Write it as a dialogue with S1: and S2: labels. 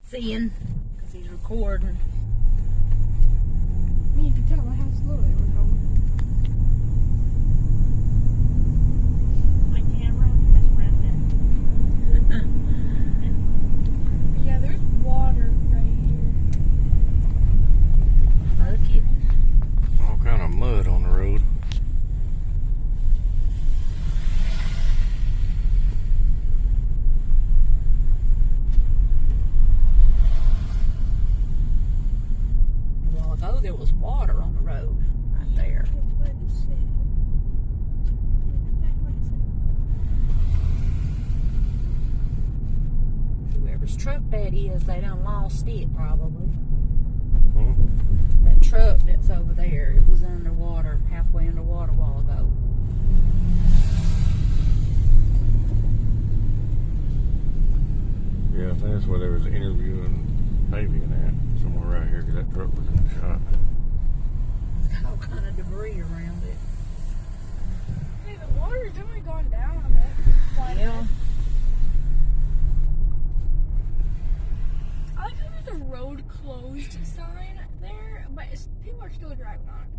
S1: seeing because he's recording.
S2: You can tell how slow they were going.
S3: My camera has rented.
S2: Yeah, there's water right here.
S1: Look it.
S4: All kind of mud on the road.
S1: A while ago there was water on the road right there. Whoever's truck that is, they done lost it probably. That truck that's over there, it was underwater, halfway underwater a while ago.
S4: Yeah, I think that's where they was interviewing Fabian at. Somewhere right here, because that truck was in the shot.
S1: It's got all kind of debris around it.
S2: Hey, the water's definitely gone down a bit. Like,
S1: Yeah.
S2: I like how there's a road closed sign there, but people are still driving on it.